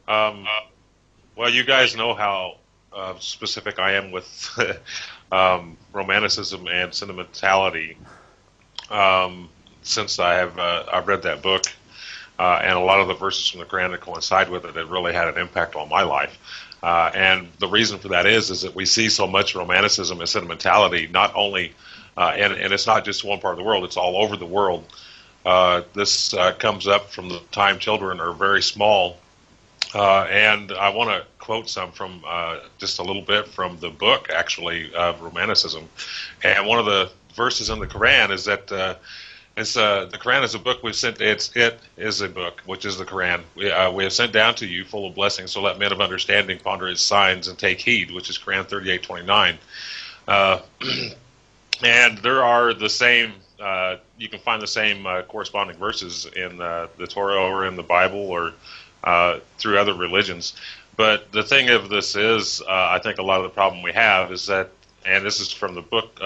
Um, well, you guys know how specific I am with romanticism and sentimentality. Um, since I've read that book and a lot of the verses from the Quran that coincide with it, it really had an impact on my life. And the reason for that is that we see so much romanticism and sentimentality, not only, and it's not just one part of the world; it's all over the world. This comes up from the time children are very small. And I want to quote some from just a little bit from the book, actually, of Romanticism. And one of the verses in the Quran is that the Quran is a book we've sent. It is a book, which is the Quran. We have sent down to you, full of blessings. So let men of understanding ponder its signs and take heed, which is Quran 38:29. Uh, and there are the same. You can find the same corresponding verses in the Torah or in the Bible or through other religions. But the thing of this is, I think a lot of the problem we have is that, and this is from the book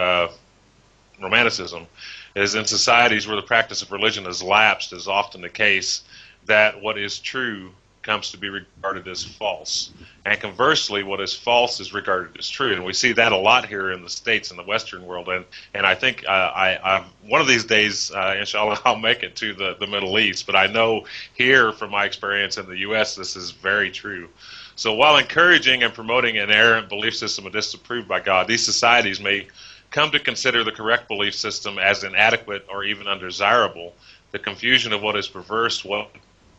Romanticism, is in societies where the practice of religion has lapsed, is often the case that what is true comes to be regarded as false. And conversely, what is false is regarded as true. And we see that a lot here in the States and the Western world. And I think one of these days, inshallah, I'll make it to the Middle East. But I know here, from my experience in the U.S., this is very true. So while encouraging and promoting an errant belief system disapproved by God, these societies may come to consider the correct belief system as inadequate or even undesirable. The confusion of what is perverse,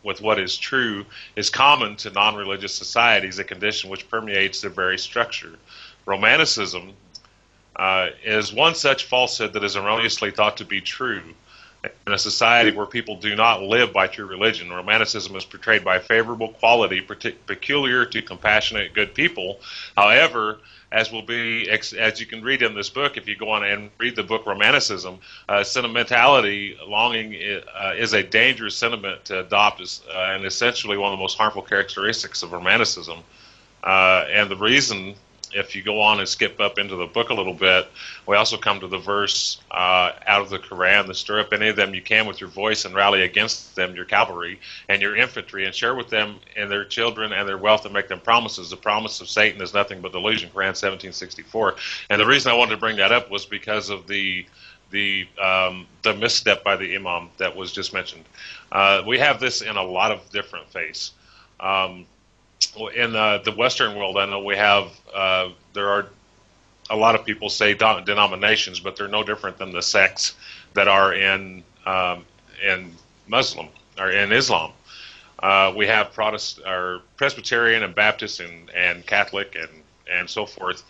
with what is true, is common to non-religious societies, a condition which permeates their very structure. Romanticism is one such falsehood that is erroneously thought to be true. In a society where people do not live by true religion, Romanticism is portrayed by a favorable quality peculiar to compassionate, good people. However, as as you can read in this book, if you go on and read the book Romanticism, sentimentality, longing, is a dangerous sentiment to adopt, and essentially one of the most harmful characteristics of Romanticism. And the reason, if you go on and skip up into the book a little bit, we also come to the verse out of the Quran: to stir up any of them you can with your voice and rally against them your cavalry and your infantry, and share with them and their children and their wealth and make them promises. The promise of Satan is nothing but delusion. Quran 1764. And the reason I wanted to bring that up was because of the misstep by the imam that was just mentioned. We have this in a lot of different faiths. In the Western world, I know we have there are a lot of people say denominations, but they're no different than the sects that are in Muslim or in Islam. We have Protestant or Presbyterian and Baptist and Catholic and so forth.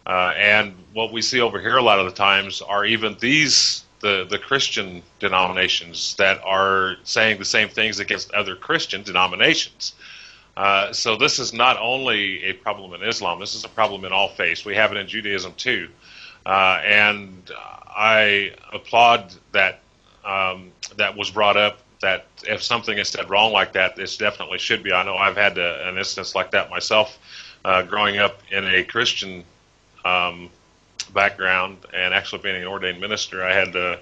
And what we see over here a lot of the times are even the Christian denominations that are saying the same things against other Christian denominations. So this is not only a problem in Islam, this is a problem in all faiths. We have it in Judaism too. And I applaud that that was brought up, that if something is said wrong like that, this definitely should be. I know I've had an instance like that myself growing up in a Christian background and actually being an ordained minister. I had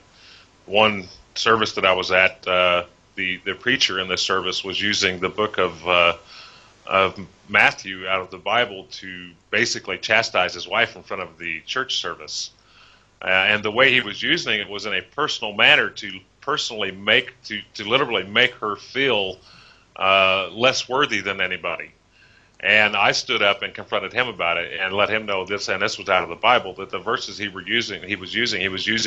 one service that I was at, the preacher in this service was using the book of Matthew out of the Bible to basically chastise his wife in front of the church service. And the way he was using it was in a personal manner to personally to literally make her feel less worthy than anybody. And I stood up and confronted him about it and let him know this, and this was out of the Bible, that the verses he was using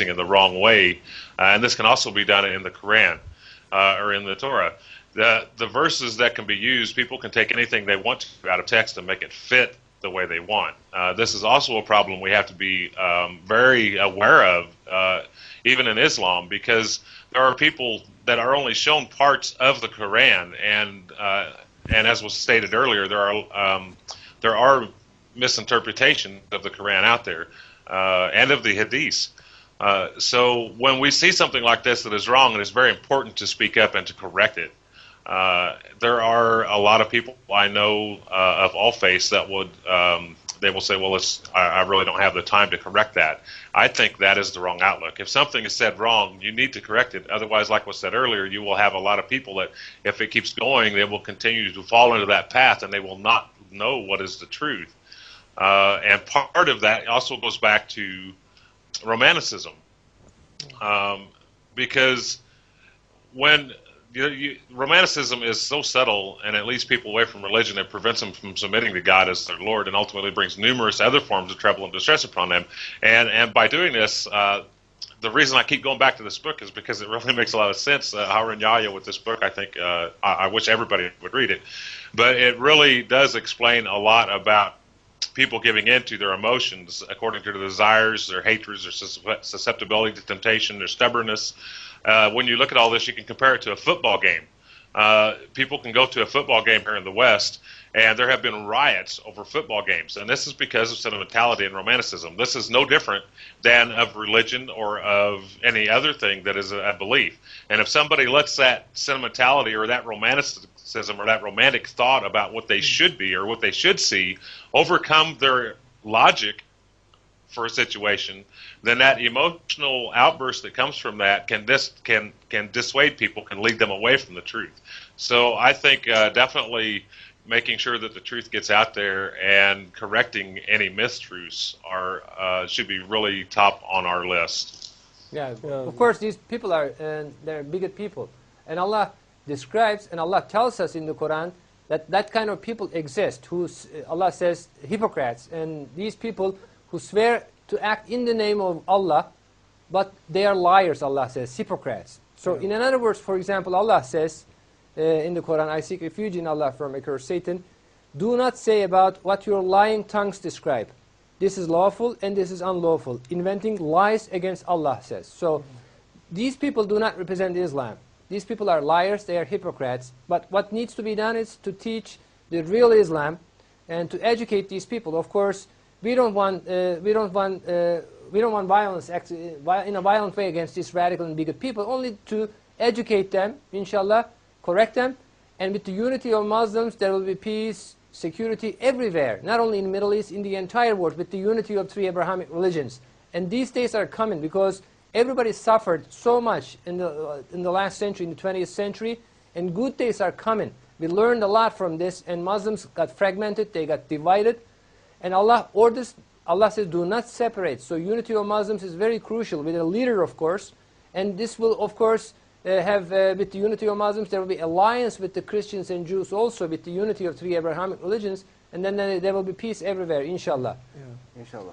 in the wrong way. And this can also be done in the Quran or in the Torah. The verses that can be used, people can take anything they want to out of text and make it fit the way they want. This is also a problem we have to be very aware of, even in Islam, because there are people that are only shown parts of the Quran, and as was stated earlier, there are misinterpretations of the Quran out there and of the Hadiths. So when we see something like this that is wrong, it is very important to speak up and to correct it. There are a lot of people I know of all faiths that would they will say, well, I really don't have the time to correct that. I think that is the wrong outlook. If something is said wrong, you need to correct it. Otherwise, like was said earlier, you will have a lot of people that, if it keeps going, they will continue to fall into that path, and they will not know what is the truth. And part of that also goes back to Romanticism, because when Romanticism is so subtle and it leads people away from religion, it prevents them from submitting to God as their Lord, and ultimately brings numerous other forms of trouble and distress upon them. And by doing this, the reason I keep going back to this book is because it really makes a lot of sense. Harun Yahya with this book, I think, I wish everybody would read it, but it really does explain a lot about people giving in to their emotions according to their desires, their hatreds, their susceptibility to temptation, their stubbornness. When you look at all this, you can compare it to a football game. People can go to a football game here in the West, and there have been riots over football games. And this is because of sentimentality and Romanticism. This is no different than of religion or of any other thing that is a belief. And if somebody lets that sentimentality or that romanticism or that romantic thought about what they should be or what they should see overcome their logic for a situation, then that emotional outburst that comes from that can dissuade people, can lead them away from the truth. So I think definitely making sure that the truth gets out there and correcting any mistruths should be really top on our list. Yeah, of course these people they're bigot people, and Allah describes and Allah tells us in the Quran that kind of people exist, who Allah says hypocrites, and these people who swear to act in the name of Allah, but they are liars, Allah says, hypocrites. So in other words, for example, Allah says in the Quran, I seek refuge in Allah from accursed Satan, do not say about what your lying tongues describe. This is lawful and this is unlawful. Inventing lies against Allah says. So these people do not represent Islam. These people are liars, they are hypocrites. But what needs to be done is to teach the real Islam and to educate these people. Of course, we don't want violence in a violent way against these radical and bigot people, only to educate them, inshallah, correct them, and with the unity of Muslims there will be peace, security everywhere, not only in the Middle East, in the entire world, with the unity of three Abrahamic religions. And these days are coming because everybody suffered so much in the last century, in the 20th century, and good days are coming. We learned a lot from this, and Muslims got fragmented, they got divided, and Allah says do not separate. So unity of Muslims is very crucial, with a leader, of course, and this will, of course, have with the unity of Muslims, there will be alliance with the Christians and Jews also, with the unity of three Abrahamic religions, and then there will be peace everywhere, inshallah. Yeah, inshallah.